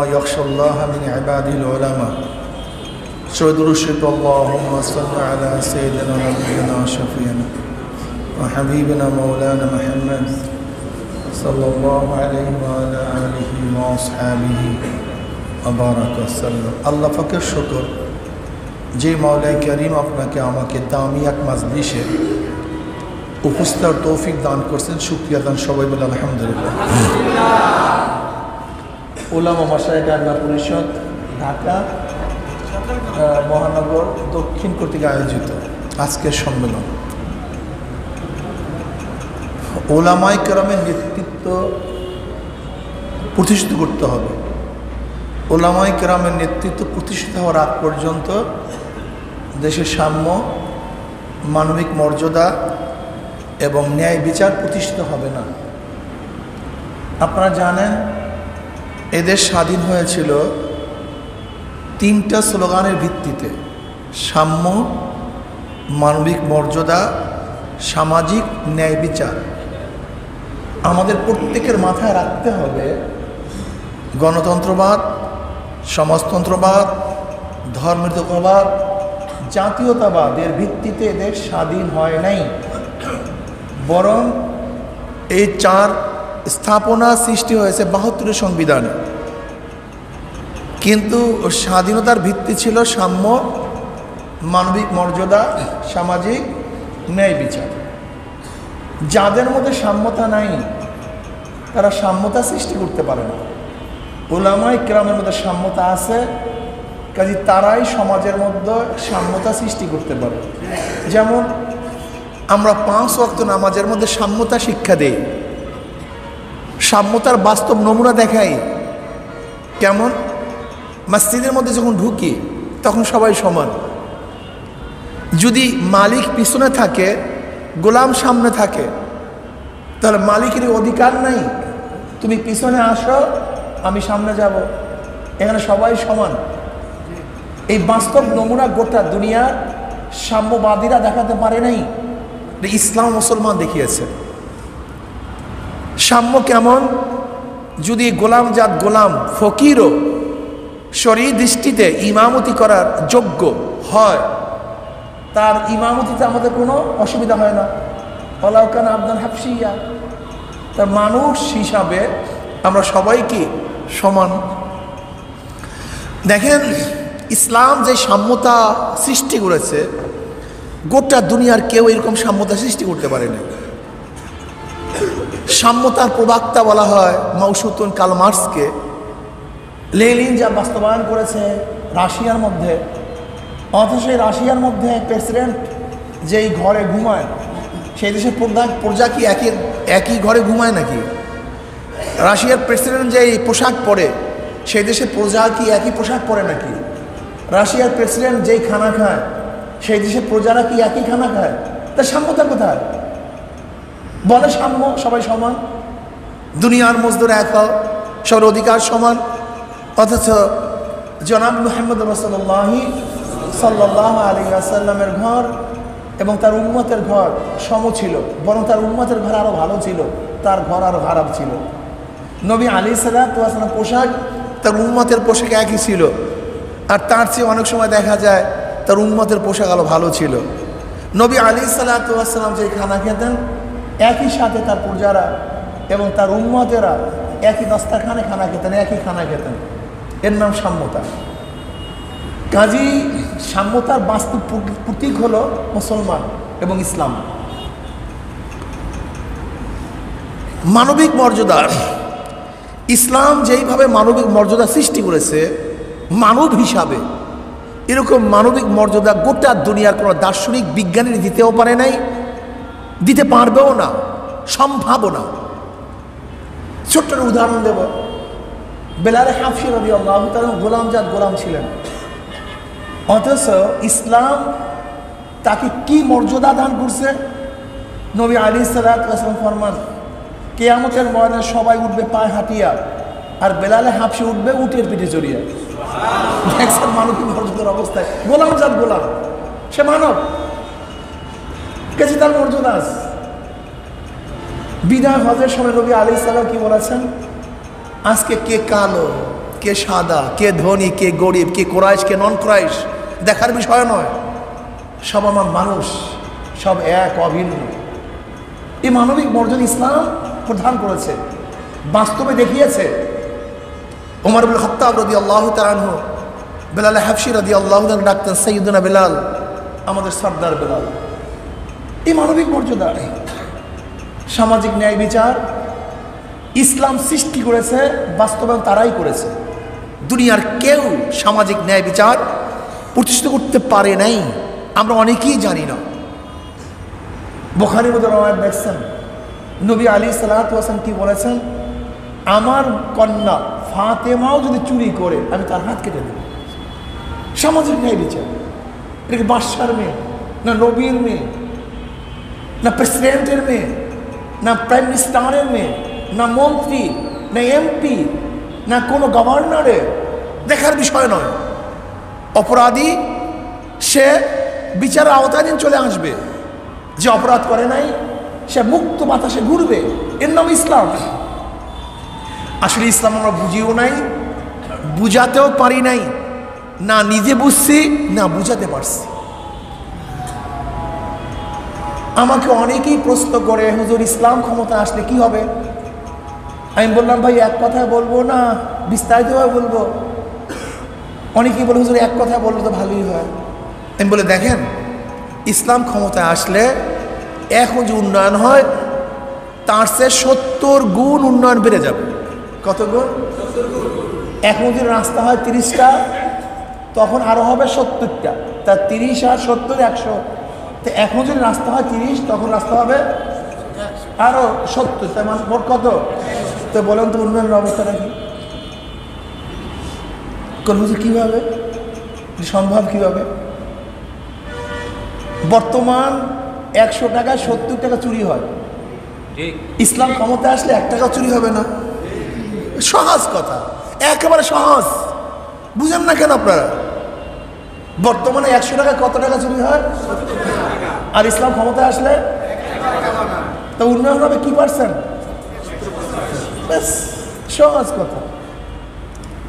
يخشى الله من عباده العلماء سيد الرشد اللهم صل على سيدنا نبينا شفيعنا وحبيبنا مولانا محمد صلى الله عليه وعلى آله وأصحابه وبارك وسلم আল্লাহ পাকের শুকর যে মাওলাই করিম আপনাকে আমাকে দামি এক মাজলিসে উপস্থিত তৌফিক দান করছেন শুকরিয়া দান সবাই বলে আলহামদুলিল্লাহ। উলামা মাশায়েখ আল্লাহ পরিষদ ঢাকা মহানগর দক্ষিণ কর্তৃক আয়োজিত আজকের সম্মেলন উলামায়ে কেরামের নেতৃত্ব প্রতিষ্ঠিত করতে হবে। উলামায়ে কেরামের নেতৃত্ব প্রতিষ্ঠিত হওয়ার আগ পর্যন্ত দেশের সাম্য, মানবিক মর্যাদা এবং ন্যায় বিচার প্রতিষ্ঠিত হবে না। আপনারা জানেন এদেশ স্বাধীন হয়েছিল তিনটা স্লোগানের ভিত্তিতে: সাম্য, মানবিক মর্যাদা, সামাজিক ন্যায় বিচার। আমাদের প্রত্যেকের মাথায় রাখতে হবে গণতন্ত্রবাদ, সমাজতন্ত্রবাদ, ধর্মনিরপেক্ষবাদ, জাতীয়তাবাদের ভিত্তিতে এদেশ স্বাধীন হয় নাই, বরং এই চার স্থাপনা সৃষ্টি হয়েছে ৭২ সংবিধানে। কিন্তু স্বাধীনতার ভিত্তি ছিল সাম্য, মানবিক মর্যাদা, সামাজিক ন্যায় বিচার। যাদের মধ্যে সাম্যতা নাই তারা সাম্যতা সৃষ্টি করতে পারে না। উলামায়ে কেরামের মধ্যে সাম্যতা আছে, কাজে তারাই সমাজের মধ্যে সাম্যতা সৃষ্টি করতে পারে। যেমন আমরা ৫ ওয়াক্ত নামাজের মধ্যে সাম্যতা শিক্ষা দেই, সাম্যতার বাস্তব নমুনা দেখাই। কেমন? মসজিদের মধ্যে যখন ঢুকি তখন সবাই সমান। যদি মালিক পিছনে থাকে, গোলাম সামনে থাকে, তাহলে মালিকের অধিকার নাই তুমি পিছনে আসো আমি সামনে যাব, এখানে সবাই সমান। এই বাস্তব নমুনা গোটা দুনিয়ার সাম্যবাদীরা দেখাতে পারে নাই, ইসলাম মুসলমান দেখিয়েছে। সাম্য কেমন? যদি গোলামজাত গোলাম ফকিরও শরীর দৃষ্টিতে ইমামতি করার যোগ্য হয়, তার ইমামতিতে আমাদের কোনো অসুবিধা হয় না। ওয়ালাউকান আবদান হাবশিয়া, তার মানুষ হিসাবে আমরা সবাই কি সমান। দেখেন ইসলাম যে সাম্যতা সৃষ্টি করেছে, গোটা দুনিয়ার কেউ এরকম সাম্যতা সৃষ্টি করতে পারে না। সাম্যতার প্রবক্তা বলা হয় মাউসুতুন কার্ল মার্কসকে। লেনিন যা বাস্তবায়ন করেছে রাশিয়ার মধ্যে, অথচ এই রাশিয়ার মধ্যে প্রেসিডেন্ট যেই ঘরে ঘুমায় সেই দেশের প্রজা কি একই ঘরে ঘুমায় নাকি? রাশিয়ার প্রেসিডেন্ট যেই পোশাক পরে সেই দেশের প্রজা কি একই পোশাক পরে নাকি? রাশিয়ার প্রেসিডেন্ট যেই খানা খায় সেই দেশের প্রজারা কি একই খানা খায়? তার সাম্যতা কোথায়? বলে সাম্য, সবাই সমান, দুনিয়ার মজদুর এক হও, সবার অধিকার সমান। অথচ জনাব মুহাম্মদ রাসূলুল্লাহি সাল্লাল্লাহু আলাইহি ওয়াসাল্লামের ঘর এবং তার উম্মতের ঘর সম ছিল, বরং তার উম্মতের ঘর আরও ভালো ছিল, তার ঘর আরও খারাপ ছিল। নবী আলাইহিস সালাতু ওয়াস সালাম পোশাক তার উম্মতের পোশাক একই ছিল, আর তার চেয়ে অনেক সময় দেখা যায় তার উম্মতের পোশাক আরও ভালো ছিল। নবী আলাইহিস সালাতু ওয়াস সালাম যে খানা খেতেন, একই সাথে তার প্রজারা এবং তার উম্মতেরা একই দস্তারখানে খানা খেতেন, একই খানা খেতেন। এর নাম সাম্যতা। কাজী সাম্যতার বাস্তব প্রতীক হলো মুসলমান এবং ইসলাম। মানবিক মর্যাদা, ইসলাম যেইভাবে মানবিক মর্যাদা সৃষ্টি করেছে মানব হিসাবে, এরকম মানবিক মর্যাদা গোটা দুনিয়ার কোনো দার্শনিক বিজ্ঞানী দিতেও পারে নাই, দিতে পারবেও না, সম্ভাবও না। ছোট্ট উদাহরণ দেব। বেলাল হাফসি রাদিয়াল্লাহু তাআলা গোলামজাত গোলাম ছিলেন, অথচ ইসলাম তাকে কি মর্যাদা দান করছে? নবী আলাইহিস সালাতু ওয়াস সালাম ফরমান, কিয়ামতের ময়দানে সবাই উঠবে পায়ে হাঁটিয়া, আর বেলাল হাফসি উঠবে উটের পিঠে চড়িয়া। দেখছেন মানবিক মর্যাদার অবস্থায়? গোলামজাত গোলাম, সে মানব, কাছে তার মর্যাদা আছে। বিদায় হজের সময় নবী আলাইহিস সালাম কি বলেছেন? আজকে কে কালো, কে সাদা, কে ধনী, কে গরিব, কে কোরাইশ, কে নন কোরাইশ দেখার বিষয় নয়। সব আমার মানুষ, সব এক, অভিন্ন। এই মানবিক মর্যাদা ইসলাম প্রদান করেছে, বাস্তবে দেখিয়েছে। ওমর ইবনে খাত্তাব রাদিয়াল্লাহু তাআলা আনহু বেলাল হাবশি রাদিয়াল্লাহু তাআলা ডাকতেন সাইয়্যিদুনা বেলাল, আমাদের সর্দার বেলাল। এই মানবিক মর্যাদা, সামাজিক ন্যায় বিচার ইসলাম সৃষ্টি করেছে, বাস্তবায়ন তারাই করেছে। দুনিয়ার কেউ সামাজিক ন্যায় বিচার প্রতিষ্ঠিত করতে পারে নাই, আমরা অনেকেই জানি না। বুখারীর মধ্যে রওয়ায়াত দেখছেন, নবী আলাইহিস সালাতু ওয়াস সালাম কি বলেছেন, আমার কন্যা ফাতেমাও যদি চুরি করে আমি তার হাত কেটে দেব। সামাজিক ন্যায় বিচার, এটা কি বাদশার মেয়ে, না নবীর মেয়ে, না প্রেসিডেন্টের মেয়ে, না প্রাইম মিনিস্টারের মেয়ে, না মন্ত্রী, না এমপি, না কোনো গভর্নরের দেখার বিষয় নয়। অপরাধী সে বিচারের আওতাধীন চলে আসবে, যে অপরাধ করে নাই সে মুক্ত বাতাসে ঘুরবে। এর নাম ইসলাম। আসলে ইসলাম আমরা বুঝিও নাই, বুঝাতেও পারি নাই, না নিজে বুঝছি না বুঝাতে পারছি। আমাকে অনেকেই প্রশ্ন করে, হুজুর ইসলাম ক্ষমতা আসলে কি হবে? আমি বললাম, ভাই এক কথায় বলবো না বিস্তারিতভাবে বলবো? অনেকেই বলে, হুজুর এক কথা বললে তো ভালোই হয়। আমি বলে, দেখেন, ইসলাম ক্ষমতায় আসলে এখন যে উন্নয়ন হয় তার চেয়ে 70 গুণ উন্নয়ন বেড়ে যাবে। কত গুণ? এখন যদি রাস্তা হয় 30টা, তখন আরো হবে 70টা, তা 30 আর 70 100। তো এখন যদি রাস্তা হয় 30, তখন রাস্তা হবে আরো 70, তার মানে মোট কত? তো বলেন তো উন্নয়নের অবস্থাটা কি? কিভাবে সম্ভব? কিভাবে? বর্তমান 100 টাকায় 70 টাকা চুরি হয়, ইসলাম ক্ষমতা আসলে 1 টাকা চুরি হবে না। সহজ কথা, একেবারে সহজ, বুঝেন না কেন আপনারা? বর্তমানে 100 টাকায় কত টাকা চুরি হয়? আর ইসলাম ক্ষমতায় আসলে তা উন্নয়ন হবে কি পারছেন? সহজ কথা।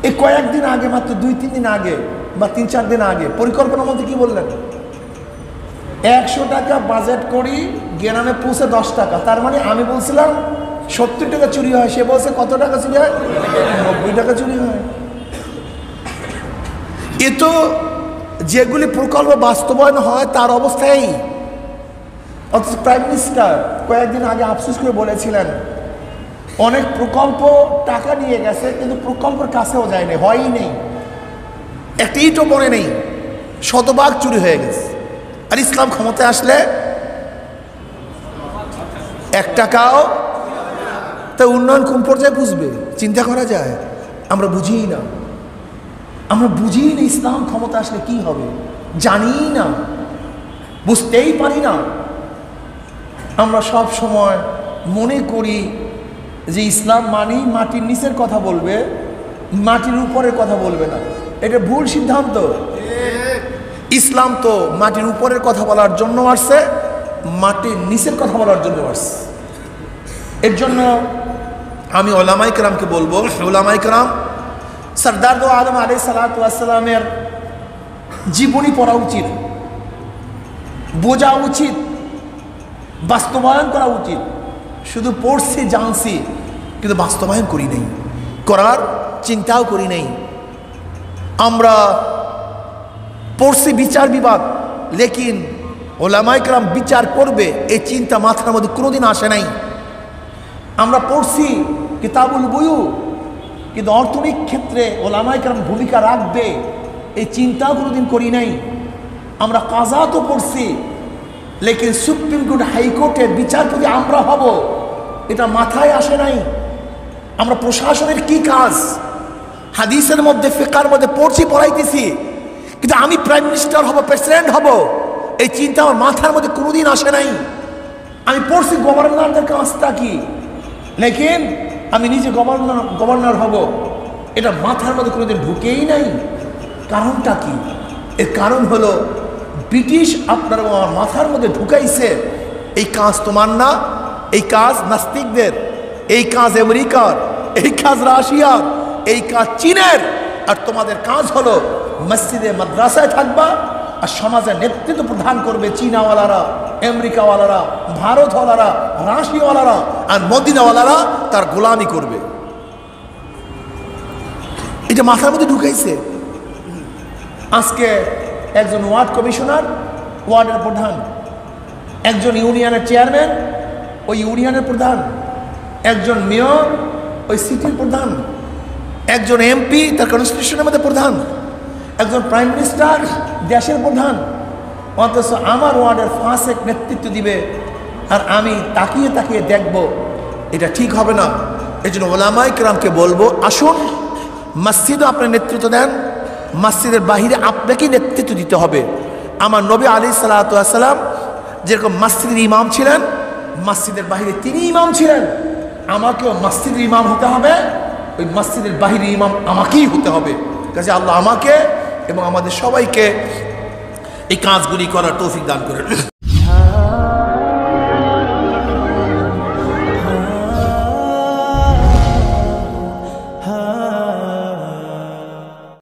এই কয়েকদিন আগে, মাত্র 2-3 দিন আগে বা 3-4 দিন আগে পরিকল্পনার মধ্যে কি বললেন, 100 টাকা বাজেট করি, গ্রামে পৌঁছে 10 টাকা। তার মানে আমি বলছিলাম 70 টাকা চুরি হয়, সে বলছে কত টাকা চুরি হয়? 90 টাকা চুরি হয়। এ তো যেগুলি প্রকল্প বাস্তবায়ন হয় তার অবস্থায়। অথচ প্রাইম মিনিস্টার কয়েকদিন আগে আফসোস করে বলেছিলেন, অনেক প্রকল্প টাকা নিয়ে গেছে কিন্তু প্রকল্পের কাছেও যায়নি, হয়ই নেই, একটা ইটও পড়ে নেই, শতভাগ চুরি হয়ে গেছে। আর ইসলাম ক্ষমতায় আসলে 1 টাকাও, তা উন্নয়ন কোন পর্যায়ে বুঝবে? চিন্তা করা যায়? আমরা বুঝিই না, আমরা বুঝিই না ইসলাম ক্ষমতা আসলে কি হবে, জানি না, বুঝতেই পারি না। আমরা সব সময় মনে করি যে ইসলাম মানেই মাটির নিচের কথা বলবে, মাটির উপরের কথা বলবে না। এটা ভুল সিদ্ধান্ত। ইসলাম তো মাটির উপরের কথা বলার জন্য আসছে, মাটির নিচের কথা বলার জন্য আসছে। এর জন্য আমি ওলামায়ে কেরামকে বলবো, ওলামায়ে কেরাম সরদার দো আলম আলাইহিস সালাতু ওয়াস সালামের জীবনী পড়া উচিত, বোঝা উচিত, বাস্তবায়ন করা উচিত। শুধু পড়ছি জানছি কিন্তু বাস্তবায়ন করি নাই, করার চিন্তাও করি নাই। আমরা পড়ছি বিচার বিভাগ, লেকিন ওলামায়ে কেরাম বিচার করবে এই চিন্তা মাথার মধ্যে কোনোদিন আসে নাই। আমরা পড়ছি কিতাবুল বুয়ু, কিন্তু অর্থনৈতিক ক্ষেত্রে ওলামায়ে কেরাম ভূমিকা রাখবে এই চিন্তাও কোনোদিন করি নাই। আমরা কাজা তো পড়ছি, লেকিন সুপ্রিম কোর্ট, হাইকোর্টের বিচারপতি আমরা হব এটা মাথায় আসে নাই। আমরা প্রশাসনের কি কাজ হাদিসের মধ্যে, ফিকহের মধ্যে পড়ছি, পড়াইতেছি, কিন্তু আমি প্রাইম মিনিস্টার হব, প্রেসিডেন্ট হব এই চিন্তা আমার মাথার মধ্যে কোনোদিন আসে নাই। আমি পড়ছি গভর্নরদের কাজটা কি, লেকিন আমি নিজে গভর্নর হব এটা মাথার মধ্যে কোনোদিন ঢুকেই নাই। কারণটা কি? এর কারণ হলো ব্রিটিশ আপনার আমার মাথার মধ্যে ঢুকাইছে এই কাজ তোমার না, এই কাজ নাস্তিকদের, এই কাজ আমেরিকার, এই কাজ রাশিয়ার, এই কাজ চীনের, আর তোমাদের কাজ হলো মসজিদে মাদ্রাসায় থাকবা, আর সমাজের নেতৃত্ব প্রদান করবে চীনাওয়ালারা, আমেরিকাওয়ালারা, ভারতওয়ালারা, রাশিয়াওয়ালারা, আর মদিনাওয়ালারা তার গোলামি করবে। এটা মাথার মধ্যে ঢুকাইছে। আজকে একজন ওয়ার্ড কমিশনার, ওয়ার্ডের প্রধান, একজন ইউনিয়নের চেয়ারম্যান, ওই ইউনিয়নের প্রধান, একজন মেয়র, ওই সিটির প্রধান, একজন এমপি তার কনস্টিটিউশনের মধ্যে প্রধান, একজন প্রাইম মিনিস্টার দেশের প্রধান, অথচ আমার ওয়ার্ডের ফাঁসেক নেতৃত্ব দিবে আর আমি তাকিয়ে তাকিয়ে দেখব, এটা ঠিক হবে না। এই জন্য ওলামায়ে কেরামকে বলবো, আসুন মসজিদে আপনার নেতৃত্ব দেন, মসজিদের বাহিরে আপনাকেই নেতৃত্ব দিতে হবে। আমার নবী আলাইহিস সালাতু ওয়াস সালাম যেরকম মসজিদের ইমাম ছিলেন, মসজিদের বাহিরে তিনি ইমাম ছিলেন, আমাকেও মসজিদের ইমাম হতে হবে, ওই মসজিদের বাহিরে ইমাম আমাকেই হতে হবে। কাজে আল্লাহ আমাকে এবং আমাদের সবাইকে এই কাজগুলি করার তৌফিক দান করেন।